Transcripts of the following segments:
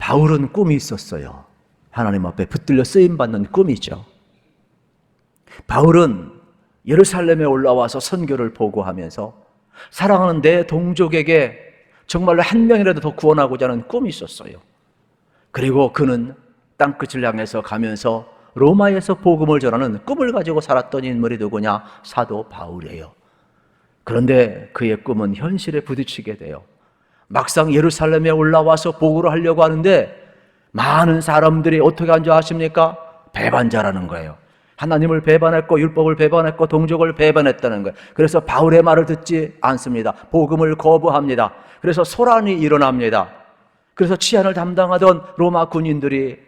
바울은 꿈이 있었어요. 하나님 앞에 붙들려 쓰임받는 꿈이죠. 바울은 예루살렘에 올라와서 선교를 보고하면서 사랑하는 내 동족에게 정말로 한 명이라도 더 구원하고자 하는 꿈이 있었어요. 그리고 그는 땅끝을 향해서 가면서 로마에서 복음을 전하는 꿈을 가지고 살았던 인물이 누구냐? 사도 바울이에요. 그런데 그의 꿈은 현실에 부딪히게 돼요. 막상 예루살렘에 올라와서 보고를 하려고 하는데 많은 사람들이 어떻게 한 줄 아십니까? 배반자라는 거예요. 하나님을 배반했고 율법을 배반했고 동족을 배반했다는 거예요. 그래서 바울의 말을 듣지 않습니다. 복음을 거부합니다. 그래서 소란이 일어납니다. 그래서 치안을 담당하던 로마 군인들이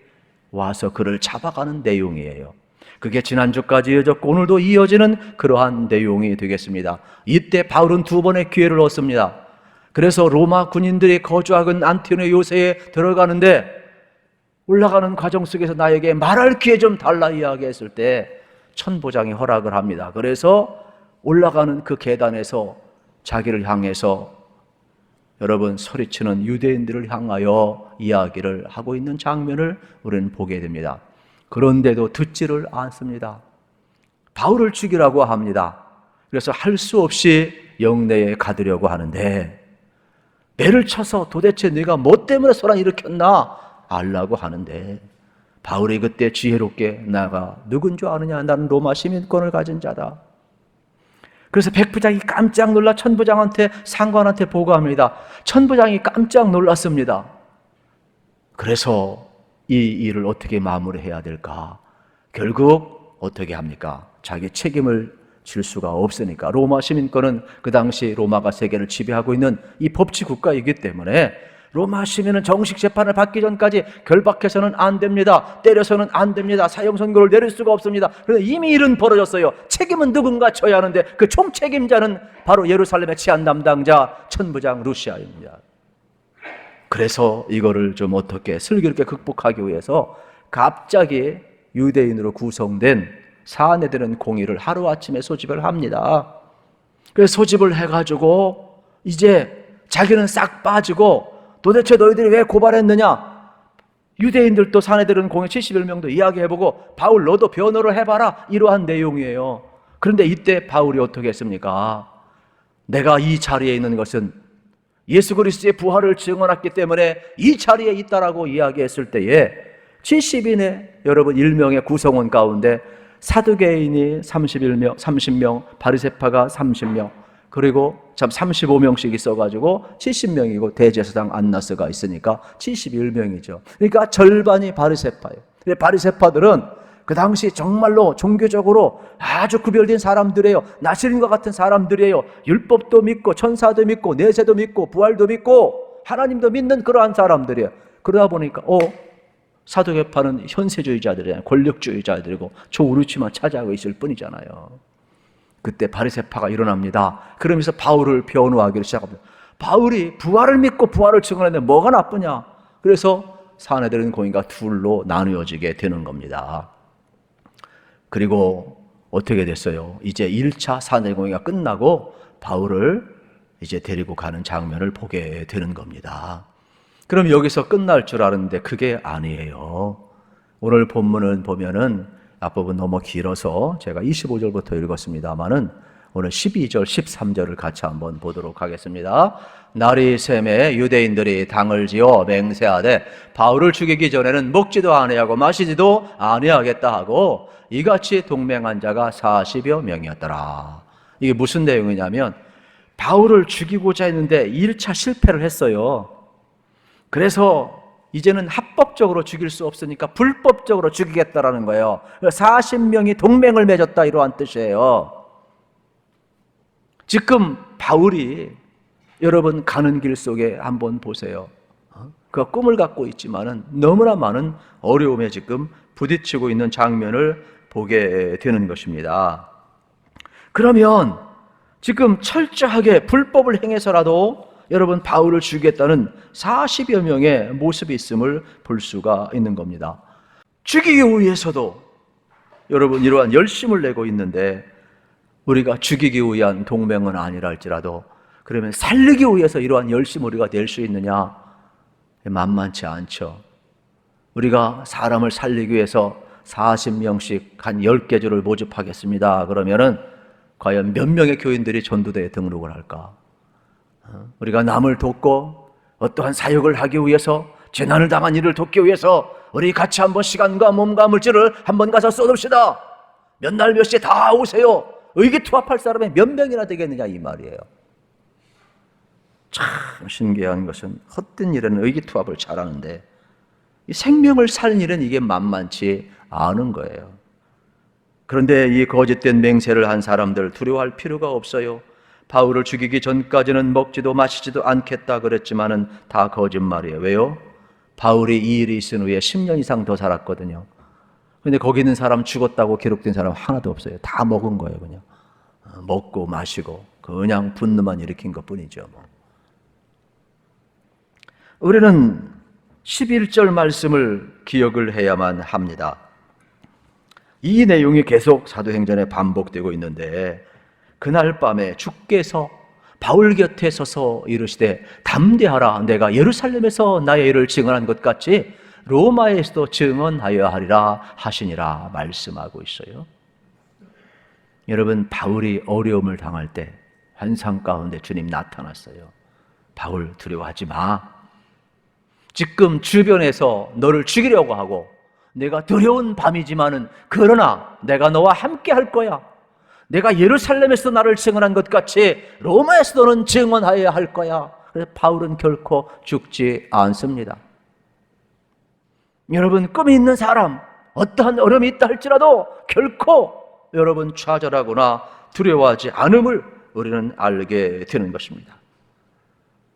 와서 그를 잡아가는 내용이에요. 그게 지난주까지 이어졌고 오늘도 이어지는 그러한 내용이 되겠습니다. 이때 바울은 두 번의 기회를 얻습니다. 그래서 로마 군인들이 거주하는 안티오네 요새에 들어가는데 올라가는 과정 속에서 나에게 말할 기회 좀 달라 이야기했을 때 천부장이 허락을 합니다. 그래서 올라가는 그 계단에서 자기를 향해서 여러분 소리치는 유대인들을 향하여 이야기를 하고 있는 장면을 우리는 보게 됩니다. 그런데도 듣지를 않습니다. 바울을 죽이라고 합니다. 그래서 할 수 없이 영내에 가두려고 하는데 매를 쳐서 도대체 네가 뭐 때문에 소란 일으켰나 알라고 하는데 바울이 그때 지혜롭게 나가 누군 줄 아느냐? 나는 로마 시민권을 가진 자다. 그래서 백부장이 깜짝 놀라 천부장한테 상관한테 보고합니다. 천부장이 깜짝 놀랐습니다. 그래서 이 일을 어떻게 마무리해야 될까? 결국 어떻게 합니까? 자기 책임을 질 수가 없으니까 로마 시민권은 그 당시 로마가 세계를 지배하고 있는 이 법치 국가이기 때문에 로마 시민은 정식 재판을 받기 전까지 결박해서는 안 됩니다. 때려서는 안 됩니다. 사형 선고를 내릴 수가 없습니다. 그런데 이미 일은 벌어졌어요. 책임은 누군가 져야 하는데 그 총책임자는 바로 예루살렘의 치안 담당자 천부장 루시아입니다. 그래서 이거를 좀 어떻게 슬기롭게 극복하기 위해서 갑자기 유대인으로 구성된 사내들은 공의를 하루아침에 소집을 합니다. 그래서 소집을 해가지고 이제 자기는 싹 빠지고 도대체 너희들이 왜 고발했느냐? 유대인들도 사내들은 공회 71명도 이야기해보고 바울 너도 변호를 해봐라 이러한 내용이에요. 그런데 이때 바울이 어떻게 했습니까? 내가 이 자리에 있는 것은 예수 그리스도의 부활을 증언했기 때문에 이 자리에 있다라고 이야기했을 때에 70인의 여러분 1명의 구성원 가운데 사두개인이 30명, 바리새파가 30명, 그리고 참 35명씩 있어가지고 70명이고 대제사장 안나스가 있으니까 71명이죠. 그러니까 절반이 바리새파예요. 근데 바리새파들은 그 당시 정말로 종교적으로 아주 구별된 사람들이에요. 나실인과 같은 사람들이에요. 율법도 믿고 천사도 믿고 내세도 믿고 부활도 믿고 하나님도 믿는 그러한 사람들이에요. 그러다 보니까 사두개파는 현세주의자들이잖아요. 권력주의자들이고 조우루치만 차지하고 있을 뿐이잖아요. 그때 바리새파가 일어납니다. 그러면서 바울을 변호하기를 시작합니다. 바울이 부활을 믿고 부활을 증언했는데 뭐가 나쁘냐? 그래서 사내들은 공의가 둘로 나누어지게 되는 겁니다. 그리고 어떻게 됐어요? 이제 1차 사내 공의가 끝나고 바울을 이제 데리고 가는 장면을 보게 되는 겁니다. 그럼 여기서 끝날 줄 알았는데 그게 아니에요. 오늘 본문을 보면은 앞부분 너무 길어서 제가 25절부터 읽었습니다만은 오늘 12절, 13절을 같이 한번 보도록 하겠습니다. 날이 샘에 유대인들이 당을 지어 맹세하되 바울을 죽이기 전에는 먹지도 아니하고 마시지도 아니하겠다 하고 이같이 동맹한 자가 40여 명이었더라. 이게 무슨 내용이냐면 바울을 죽이고자 했는데 1차 실패를 했어요. 그래서 이제는 합법적으로 죽일 수 없으니까 불법적으로 죽이겠다라는 거예요. 40명이 동맹을 맺었다 이러한 뜻이에요. 지금 바울이 여러분 가는 길 속에 한번 보세요. 그가 꿈을 갖고 있지만은 너무나 많은 어려움에 지금 부딪히고 있는 장면을 보게 되는 것입니다. 그러면 지금 철저하게 불법을 행해서라도 여러분 바울을 죽이겠다는 40여 명의 모습이 있음을 볼 수가 있는 겁니다. 죽이기 위해서도 여러분 이러한 열심을 내고 있는데 우리가 죽이기 위한 동맹은 아니라 할지라도 그러면 살리기 위해서 이러한 열심을 우리가 낼 수 있느냐? 만만치 않죠. 우리가 사람을 살리기 위해서 40명씩 한 10개조를 모집하겠습니다. 그러면은 과연 몇 명의 교인들이 전도대에 등록을 할까? 우리가 남을 돕고 어떠한 사역을 하기 위해서, 재난을 당한 이를 돕기 위해서 우리 같이 한번 시간과 몸과 물질을 한번 가서 쏟읍시다. 몇 날 몇 시에 다 오세요. 의기투합할 사람이 몇 명이나 되겠느냐 이 말이에요. 참 신기한 것은 헛된 일에는 의기투합을 잘하는데 이 생명을 살린 일은 이게 만만치 않은 거예요. 그런데 이 거짓된 맹세를 한 사람들 두려워할 필요가 없어요. 바울을 죽이기 전까지는 먹지도 마시지도 않겠다 그랬지만은 다 거짓말이에요. 왜요? 바울이 이 일이 있은 후에 10년 이상 더 살았거든요. 근데 거기 있는 사람 죽었다고 기록된 사람 하나도 없어요. 다 먹은 거예요. 그냥 먹고 마시고 그냥 분노만 일으킨 것뿐이죠. 우리는 11절 말씀을 기억을 해야만 합니다. 이 내용이 계속 사도행전에 반복되고 있는데, 그날 밤에 주께서 바울 곁에 서서 이르시되 담대하라, 내가 예루살렘에서 나의 일을 증언한 것 같이 로마에서도 증언하여 하리라 하시니라 말씀하고 있어요. 여러분, 바울이 어려움을 당할 때 환상 가운데 주님 나타났어요. 바울 두려워하지 마. 지금 주변에서 너를 죽이려고 하고 내가 두려운 밤이지만은 그러나 내가 너와 함께 할 거야. 내가 예루살렘에서 나를 증언한 것 같이 로마에서 너는 증언하여야 할 거야. 그래서 바울은 결코 죽지 않습니다. 여러분, 꿈이 있는 사람, 어떠한 어려움이 있다 할지라도 결코 여러분 좌절하거나 두려워하지 않음을 우리는 알게 되는 것입니다.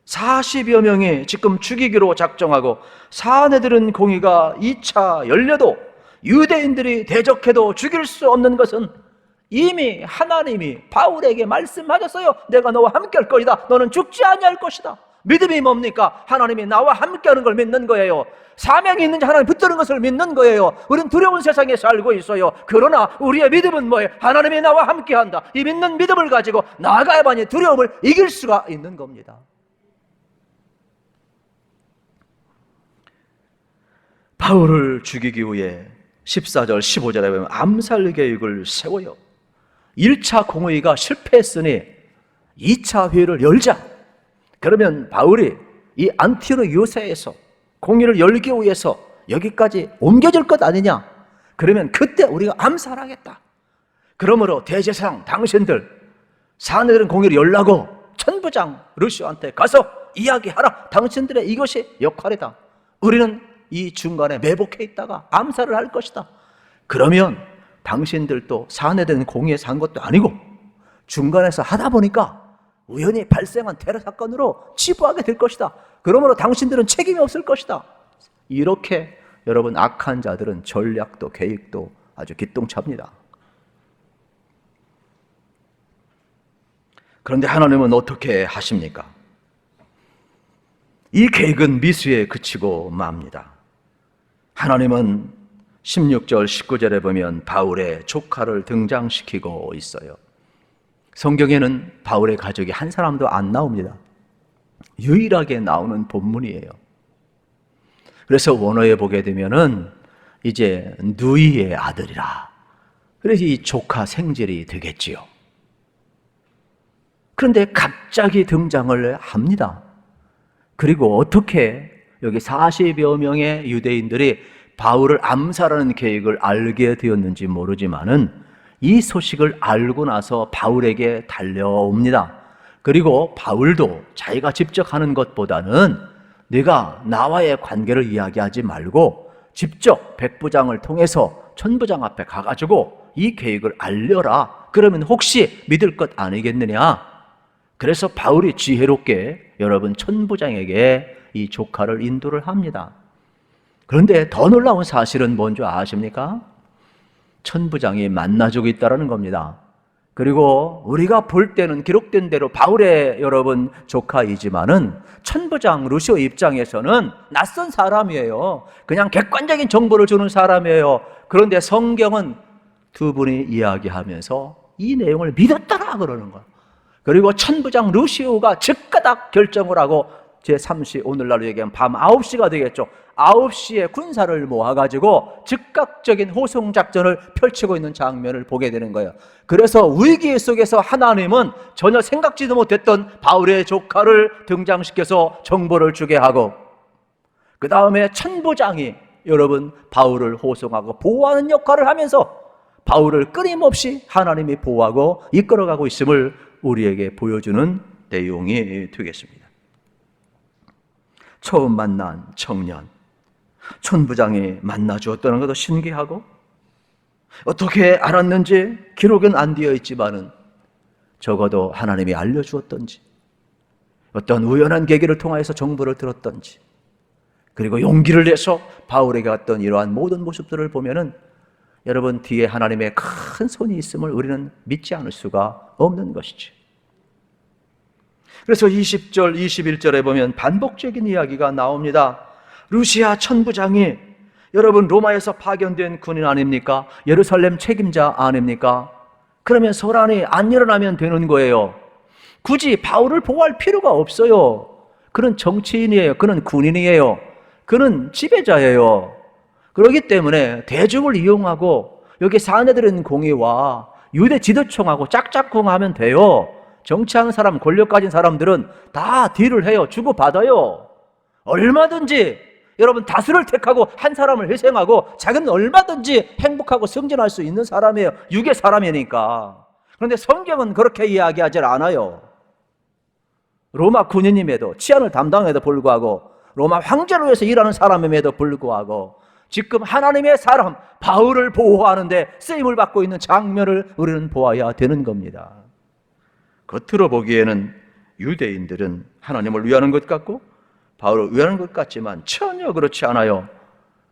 40여 명이 지금 죽이기로 작정하고 사내들은 공의가 2차 열려도 유대인들이 대적해도 죽일 수 없는 것은 이미 하나님이 바울에게 말씀하셨어요. 내가 너와 함께 할 것이다. 너는 죽지 아니할 것이다. 믿음이 뭡니까? 하나님이 나와 함께 하는 걸 믿는 거예요. 사명이 있는지 하나님 붙드는 것을 믿는 거예요. 우리는 두려운 세상에 살고 있어요. 그러나 우리의 믿음은 뭐예요? 하나님이 나와 함께 한다. 이 믿는 믿음을 가지고 나아가야만이 두려움을 이길 수가 있는 겁니다. 바울을 죽이기 위해 14절 15절에 보면 암살 계획을 세워요. 1차 공의가 실패했으니 2차 회의를 열자. 그러면 바울이 이 안티오크 요새에서 공의를 열기 위해서 여기까지 옮겨질 것 아니냐. 그러면 그때 우리가 암살하겠다. 그러므로 대제사장 당신들 사내들은 공의를 열라고 천부장 루시오한테 가서 이야기하라. 당신들의 이것이 역할이다. 우리는 이 중간에 매복해 있다가 암살을 할 것이다. 그러면 당신들도 사내된 공의에 산 것도 아니고 중간에서 하다 보니까 우연히 발생한 테러 사건으로 치부하게 될 것이다. 그러므로 당신들은 책임이 없을 것이다. 이렇게 여러분 악한 자들은 전략도 계획도 아주 기똥차입니다. 그런데 하나님은 어떻게 하십니까? 이 계획은 미수에 그치고 맙니다. 하나님은 16절 19절에 보면 바울의 조카를 등장시키고 있어요. 성경에는 바울의 가족이 한 사람도 안 나옵니다. 유일하게 나오는 본문이에요. 그래서 원어에 보게 되면은 이제 누이의 아들이라. 그래서 이 조카 생질이 되겠지요. 그런데 갑자기 등장을 합니다. 그리고 어떻게 여기 40여 명의 유대인들이 바울을 암살하는 계획을 알게 되었는지 모르지만은 이 소식을 알고 나서 바울에게 달려옵니다. 그리고 바울도 자기가 직접 하는 것보다는 네가 나와의 관계를 이야기하지 말고 직접 백부장을 통해서 천부장 앞에 가가지고 이 계획을 알려라. 그러면 혹시 믿을 것 아니겠느냐. 그래서 바울이 지혜롭게 여러분 천부장에게 이 조카를 인도를 합니다. 그런데 더 놀라운 사실은 뭔지 아십니까? 천부장이 만나주고 있다는 겁니다. 그리고 우리가 볼 때는 기록된 대로 바울의 여러분 조카이지만은 천부장 루시오 입장에서는 낯선 사람이에요. 그냥 객관적인 정보를 주는 사람이에요. 그런데 성경은 두 분이 이야기하면서 이 내용을 믿었더라 그러는 거예요. 그리고 천부장 루시오가 즉가닥 결정을 하고 제3시, 오늘날로 얘기하면 밤 9시가 되겠죠. 9시에 군사를 모아가지고 즉각적인 호송작전을 펼치고 있는 장면을 보게 되는 거예요. 그래서 위기 속에서 하나님은 전혀 생각지도 못했던 바울의 조카를 등장시켜서 정보를 주게 하고, 그 다음에 천부장이 여러분 바울을 호송하고 보호하는 역할을 하면서 바울을 끊임없이 하나님이 보호하고 이끌어가고 있음을 우리에게 보여주는 내용이 되겠습니다. 처음 만난 청년, 천부장이 만나주었다는 것도 신기하고, 어떻게 알았는지 기록은 안 되어 있지만은 적어도 하나님이 알려주었던지, 어떤 우연한 계기를 통하여서 정보를 들었던지, 그리고 용기를 내서 바울에게 갔던 이러한 모든 모습들을 보면은 여러분, 뒤에 하나님의 큰 손이 있음을 우리는 믿지 않을 수가 없는 것이죠. 그래서 20절, 21절에 보면 반복적인 이야기가 나옵니다. 루시아 천부장이 여러분 로마에서 파견된 군인 아닙니까? 예루살렘 책임자 아닙니까? 그러면 소란이 안 일어나면 되는 거예요. 굳이 바울을 보호할 필요가 없어요. 그는 정치인이에요. 그는 군인이에요. 그는 지배자예요. 그렇기 때문에 대중을 이용하고 여기 사내들은 공의와 유대 지도청하고 짝짝꿍하면 돼요. 정치하는 사람, 권력 가진 사람들은 다 딜을 해요. 주고받아요. 얼마든지 여러분 다수를 택하고 한 사람을 희생하고 자기는 얼마든지 행복하고 승진할 수 있는 사람이에요. 육의 사람이니까. 그런데 성경은 그렇게 이야기하지 않아요. 로마 군인임에도, 치안을 담당해도 불구하고, 로마 황제를 위해서 일하는 사람임에도 불구하고 지금 하나님의 사람 바울을 보호하는데 쓰임을 받고 있는 장면을 우리는 보아야 되는 겁니다. 겉으로 보기에는 유대인들은 하나님을 위하는 것 같고 바울을 위하는 것 같지만 전혀 그렇지 않아요.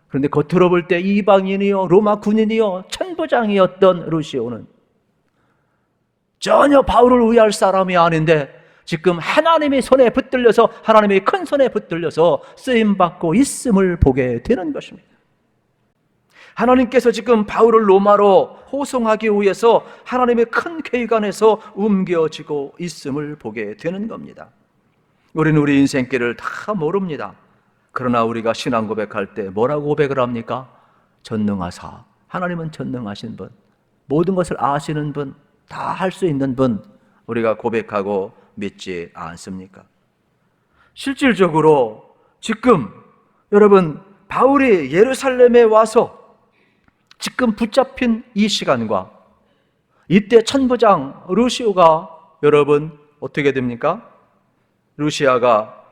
그런데 겉으로 볼 때 이방인이요, 로마 군인이요, 천부장이었던 루시오는 전혀 바울을 위할 사람이 아닌데 지금 하나님의 손에 붙들려서, 하나님의 큰 손에 붙들려서 쓰임받고 있음을 보게 되는 것입니다. 하나님께서 지금 바울을 로마로 호송하기 위해서 하나님의 큰 계획 안에서 움겨지고 있음을 보게 되는 겁니다. 우리는 우리 인생길을 다 모릅니다. 그러나 우리가 신앙 고백할 때 뭐라고 고백을 합니까? 전능하사, 하나님은 전능하신 분, 모든 것을 아시는 분, 다 할 수 있는 분, 우리가 고백하고 믿지 않습니까? 실질적으로 지금 여러분 바울이 예루살렘에 와서 지금 붙잡힌 이 시간과 이때 천부장 루시오가 여러분 어떻게 됩니까? 루시아가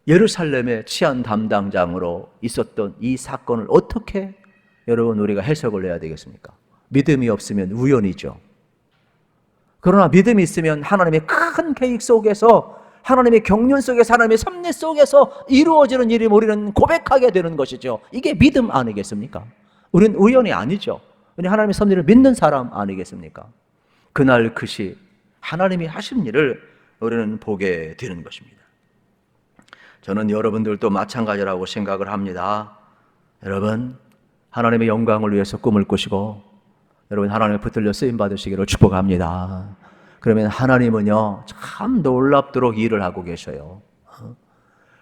예루살렘의 치안 담당장으로 있었던 이 사건을 어떻게 여러분 우리가 해석을 해야 되겠습니까? 믿음이 없으면 우연이죠. 그러나 믿음이 있으면 하나님의 큰 계획 속에서, 하나님의 경륜 속에서, 하나님의 섭리 속에서 이루어지는 일이 우리는 고백하게 되는 것이죠. 이게 믿음 아니겠습니까? 우리는 우연이 아니죠. 우리 하나님의 섭리를 믿는 사람 아니겠습니까? 그날 그 시 하나님이 하신 일을 우리는 보게 되는 것입니다. 저는 여러분들도 마찬가지라고 생각을 합니다. 여러분, 하나님의 영광을 위해서 꿈을 꾸시고 여러분 하나님의 붙들려 쓰임 받으시기를 축복합니다. 그러면 하나님은요 참 놀랍도록 일을 하고 계셔요.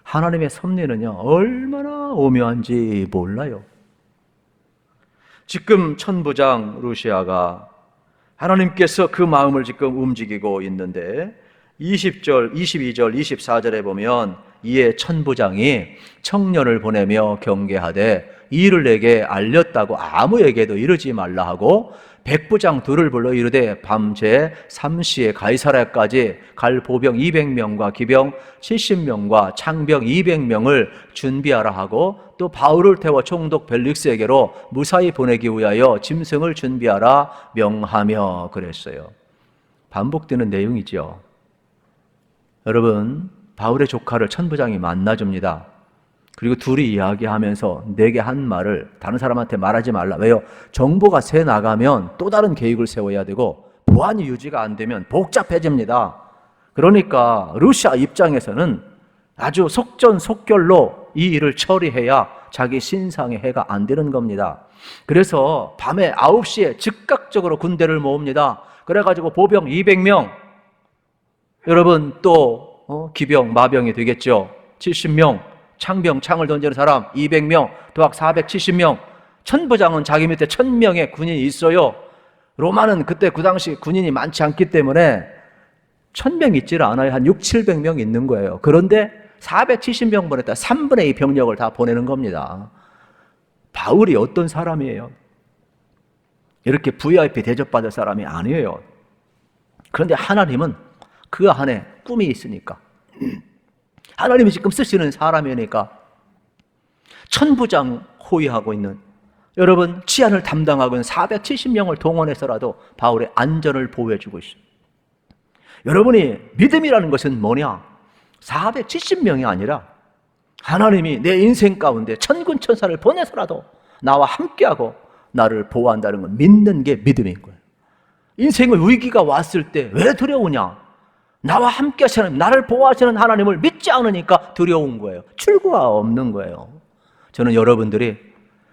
하나님의 섭리는요 얼마나 오묘한지 몰라요. 지금 천부장 루시아가 하나님께서 그 마음을 지금 움직이고 있는데 20절, 22절, 24절에 보면 이에 천부장이 청년을 보내며 경계하되 이 일을 내게 알렸다고 아무에게도 이르지 말라 하고 백부장 둘을 불러 이르되 밤새 3시에 가이사랴까지 갈 보병 200명과 기병 70명과 창병 200명을 준비하라 하고 또 바울을 태워 총독 벨릭스에게로 무사히 보내기 위하여 짐승을 준비하라 명하며 그랬어요. 반복되는 내용이죠. 여러분, 바울의 조카를 천부장이 만나줍니다. 그리고 둘이 이야기하면서 내게 한 말을 다른 사람한테 말하지 말라. 왜요? 정보가 새 나가면 또 다른 계획을 세워야 되고 보안이 유지가 안 되면 복잡해집니다. 그러니까 루시아 입장에서는 아주 속전속결로 이 일을 처리해야 자기 신상에 해가 안 되는 겁니다. 그래서 밤에 9시에 즉각적으로 군대를 모읍니다. 그래가지고 보병 200명, 여러분 또 기병, 마병이 되겠죠. 70명, 창병, 창을 던지는 사람 200명, 도학 470명, 천부장은 자기 밑에 1000명의 군인이 있어요. 로마는 그때 그 당시 군인이 많지 않기 때문에 1000명 있지를 않아요. 한 6, 700명 있는 거예요. 그런데 470명 보냈다. 3분의 2 병력을 다 보내는 겁니다. 바울이 어떤 사람이에요? 이렇게 VIP 대접받을 사람이 아니에요. 그런데 하나님은 그 안에 꿈이 있으니까, 하나님이 지금 쓰시는 사람이니까 천부장 호위하고 있는, 여러분 치안을 담당하고 있는 470명을 동원해서라도 바울의 안전을 보호해주고 있어요. 여러분이 믿음이라는 것은 뭐냐? 470명이 아니라 하나님이 내 인생 가운데 천군 천사를 보내서라도 나와 함께하고 나를 보호한다는 걸 믿는 게 믿음인 거예요. 인생의 위기가 왔을 때 왜 두려우냐? 나와 함께 하시는, 나를 보호하시는 하나님을 믿지 않으니까 두려운 거예요. 출구가 없는 거예요. 저는 여러분들이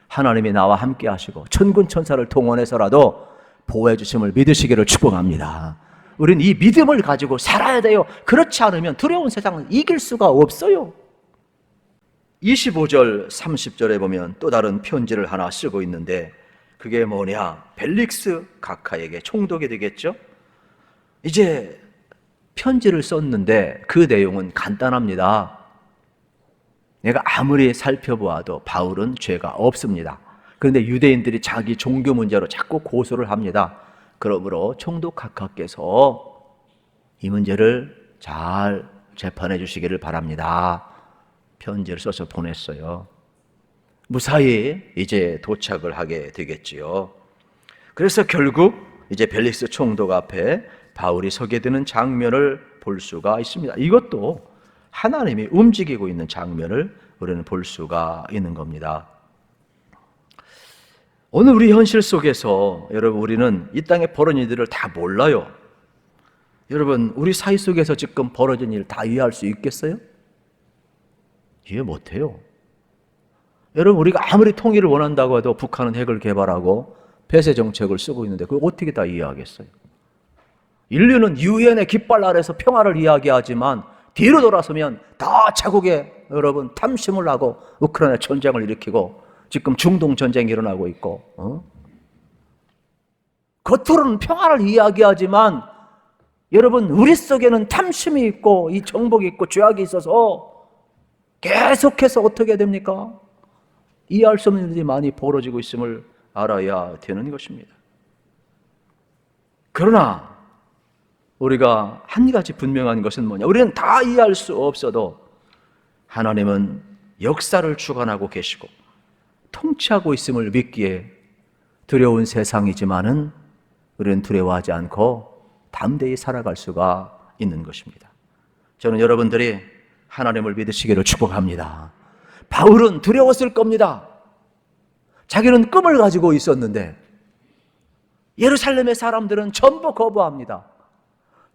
하나님이 나와 함께 하시고 천군 천사를 동원해서라도 보호해 주심을 믿으시기를 축복합니다. 우리는 이 믿음을 가지고 살아야 돼요. 그렇지 않으면 두려운 세상을 이길 수가 없어요. 25절 30절에 보면 또 다른 편지를 하나 쓰고 있는데, 그게 뭐냐? 벨릭스 각하에게 총독이 되겠죠. 이제 편지를 썼는데 그 내용은 간단합니다. 내가 아무리 살펴보아도 바울은 죄가 없습니다. 그런데 유대인들이 자기 종교 문제로 자꾸 고소를 합니다. 그러므로 총독 각하께서 이 문제를 잘 재판해 주시기를 바랍니다. 편지를 써서 보냈어요. 무사히 이제 도착을 하게 되겠지요. 그래서 결국 이제 벨릭스 총독 앞에 바울이 서게 되는 장면을 볼 수가 있습니다. 이것도 하나님이 움직이고 있는 장면을 우리는 볼 수가 있는 겁니다. 오늘 우리 현실 속에서 여러분, 우리는 이 땅에 벌어진 일들을 다 몰라요. 여러분, 우리 사회 속에서 지금 벌어진 일 다 이해할 수 있겠어요? 이해 못해요. 여러분, 우리가 아무리 통일을 원한다고 해도 북한은 핵을 개발하고 폐쇄 정책을 쓰고 있는데 그걸 어떻게 다 이해하겠어요? 인류는 유엔의 깃발 아래서 평화를 이야기하지만 뒤로 돌아서면 다 자국에 여러분 탐심을 하고 우크라이나 전쟁을 일으키고 지금 중동 전쟁이 일어나고 있고, 겉으로는 평화를 이야기하지만 여러분 우리 속에는 탐심이 있고 이 정복이 있고 죄악이 있어서 계속해서 어떻게 됩니까? 이해할 수 없는 일이 많이 벌어지고 있음을 알아야 되는 것입니다. 그러나 우리가 한 가지 분명한 것은 뭐냐? 우리는 다 이해할 수 없어도 하나님은 역사를 주관하고 계시고 통치하고 있음을 믿기에 두려운 세상이지만은 우리는 두려워하지 않고 담대히 살아갈 수가 있는 것입니다. 저는 여러분들이 하나님을 믿으시기를 축복합니다. 바울은 두려웠을 겁니다. 자기는 꿈을 가지고 있었는데 예루살렘의 사람들은 전부 거부합니다.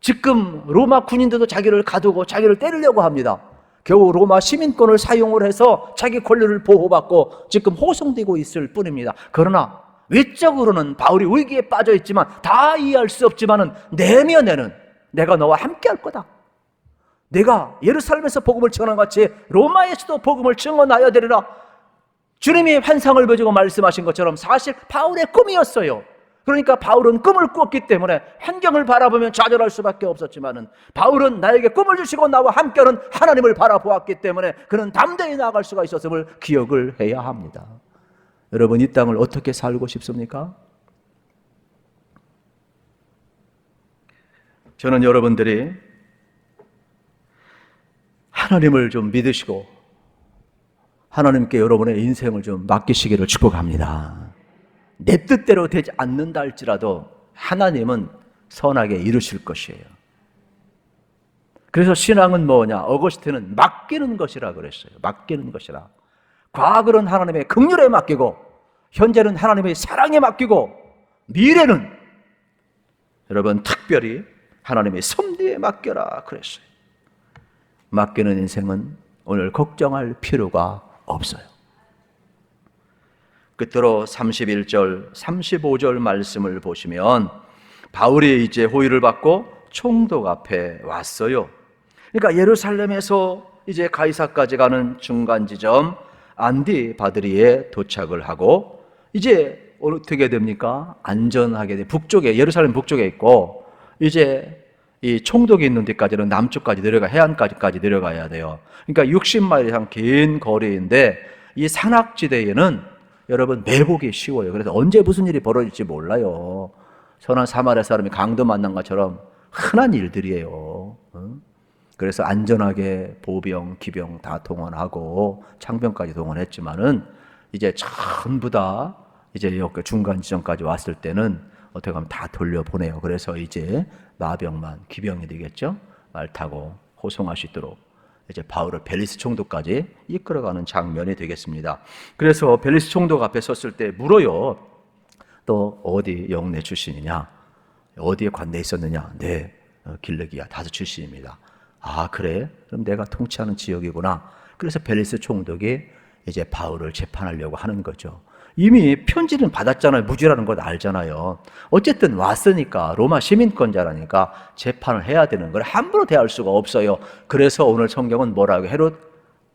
지금 로마 군인들도 자기를 가두고 자기를 때리려고 합니다. 겨우 로마 시민권을 사용을 해서 자기 권리를 보호받고 지금 호송되고 있을 뿐입니다. 그러나 외적으로는 바울이 위기에 빠져 있지만 다 이해할 수 없지만은 내면에는 내가 너와 함께 할 거다. 내가 예루살렘에서 복음을 증언한 같이 로마에서도 복음을 증언하여야 되리라. 주님이 환상을 보여주고 말씀하신 것처럼 사실 바울의 꿈이었어요. 그러니까 바울은 꿈을 꾸었기 때문에 환경을 바라보면 좌절할 수밖에 없었지만은 바울은 나에게 꿈을 주시고 나와 함께하는 하나님을 바라보았기 때문에 그는 담대히 나아갈 수가 있었음을 기억을 해야 합니다. 여러분, 이 땅을 어떻게 살고 싶습니까? 저는 여러분들이 하나님을 좀 믿으시고 하나님께 여러분의 인생을 좀 맡기시기를 축복합니다. 내 뜻대로 되지 않는다 할지라도 하나님은 선하게 이루실 것이에요. 그래서 신앙은 뭐냐? 어거스틴은 맡기는 것이라 그랬어요. 맡기는 것이라. 과거는 하나님의 긍휼에 맡기고 현재는 하나님의 사랑에 맡기고 미래는 여러분 특별히 하나님의 섭리에 맡겨라 그랬어요. 맡기는 인생은 오늘 걱정할 필요가 없어요. 끝으로 31절, 35절 말씀을 보시면 바울이 이제 호위를 받고 총독 앞에 왔어요. 그러니까 예루살렘에서 이제 가이사까지 가는 중간 지점 안디 바드리에 도착을 하고 이제 어떻게 됩니까? 안전하게 북쪽에, 예루살렘 북쪽에 있고 이제 이 총독이 있는 데까지는 남쪽까지 내려가, 해안까지 내려가야 돼요. 그러니까 60마일 이상 긴 거리인데 이 산악지대에는 여러분 매복이 쉬워요. 그래서 언제 무슨 일이 벌어질지 몰라요. 선한 사마리아 사람이 강도 만난 것처럼 흔한 일들이에요. 그래서 안전하게 보병, 기병 다 동원하고 창병까지 동원했지만은 이제 전부 다 이제 여기 중간 지점까지 왔을 때는 어떻게 하면 다 돌려보내요. 그래서 이제 마병만 기병이 되겠죠. 말 타고 호송할 수 있도록 이제 바울을 벨리스 총독까지 이끌어가는 장면이 되겠습니다. 그래서 벨리스 총독 앞에 섰을 때 물어요. 또 어디 영내 출신이냐? 어디에 관내에 있었느냐? 네, 길르기아 다섯 출신입니다. 아, 그래? 그럼 내가 통치하는 지역이구나. 그래서 벨리스 총독이 이제 바울을 재판하려고 하는 거죠. 이미 편지는 받았잖아요. 무죄라는 걸 알잖아요. 어쨌든 왔으니까 로마 시민권자라니까 재판을 해야 되는 걸 함부로 대할 수가 없어요. 그래서 오늘 성경은 뭐라고 헤롯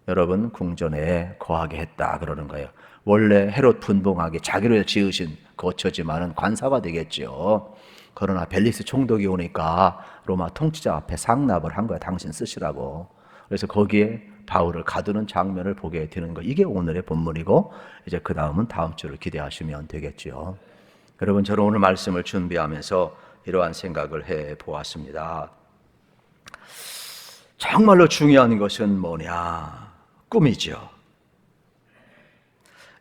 여러분 궁전에 거하게 했다 그러는 거예요. 원래 헤롯 분봉하게 자기로 지으신 거처지만은 관사가 되겠죠. 그러나 벨리스 총독이 오니까 로마 통치자 앞에 상납을 한 거야. 당신 쓰시라고. 그래서 거기에 바울을 가두는 장면을 보게 되는 거. 이게 오늘의 본문이고 이제 그 다음은 다음 주를 기대하시면 되겠죠. 여러분, 저는 오늘 말씀을 준비하면서 이러한 생각을 해 보았습니다. 정말로 중요한 것은 뭐냐? 꿈이죠.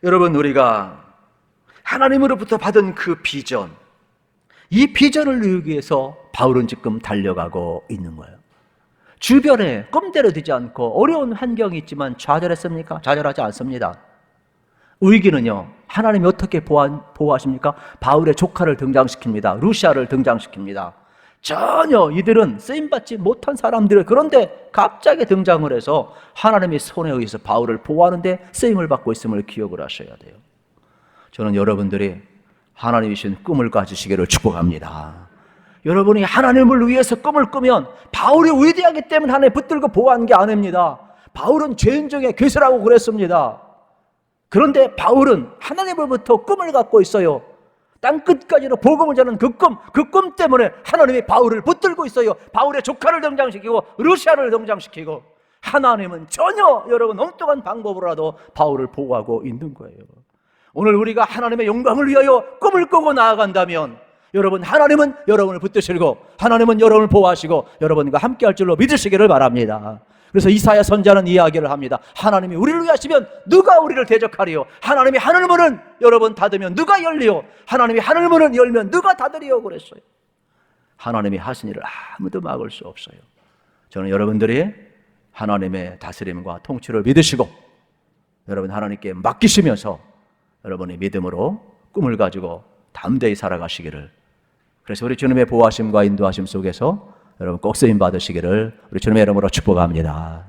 여러분, 우리가 하나님으로부터 받은 그 비전, 이 비전을 이루기 위해서 바울은 지금 달려가고 있는 거예요. 주변에 꿈대로 되지 않고 어려운 환경이 있지만 좌절했습니까? 좌절하지 않습니다. 위기는요, 하나님이 어떻게 보호하십니까? 바울의 조카를 등장시킵니다. 루시아를 등장시킵니다. 전혀 이들은 쓰임받지 못한 사람들을, 그런데 갑자기 등장을 해서 하나님의 손에 의해서 바울을 보호하는데 쓰임을 받고 있음을 기억을 하셔야 돼요. 저는 여러분들이 하나님이 주신 꿈을 가지시기를 축복합니다. 여러분이 하나님을 위해서 꿈을 꾸면 바울이 위대하기 때문에 하나님 붙들고 보호한 게 아닙니다. 바울은 죄인 중에 괴수라고 그랬습니다. 그런데 바울은 하나님으로부터 꿈을 갖고 있어요. 땅끝까지로 복음을 전하는 그 꿈 때문에 하나님이 바울을 붙들고 있어요. 바울의 조카를 등장시키고 루시아를 등장시키고 하나님은 전혀 여러분 엉뚱한 방법으로라도 바울을 보호하고 있는 거예요. 오늘 우리가 하나님의 영광을 위하여 꿈을 꾸고 나아간다면 여러분, 하나님은 여러분을 붙드시고 하나님은 여러분을 보호하시고 여러분과 함께 할 줄로 믿으시기를 바랍니다. 그래서 이사야 선지자는 이야기를 합니다. 하나님이 우리를 위하시면 누가 우리를 대적하리요? 하나님이 하늘문은 여러분 닫으면 누가 열리요? 하나님이 하늘문을 열면 누가 닫으리요? 그랬어요. 하나님이 하신 일을 아무도 막을 수 없어요. 저는 여러분들이 하나님의 다스림과 통치를 믿으시고 여러분 하나님께 맡기시면서 여러분의 믿음으로 꿈을 가지고 담대히 살아가시기를, 그래서 우리 주님의 보호하심과 인도하심 속에서 여러분 꼭 쓰임 받으시기를 우리 주님의 이름으로 축복합니다.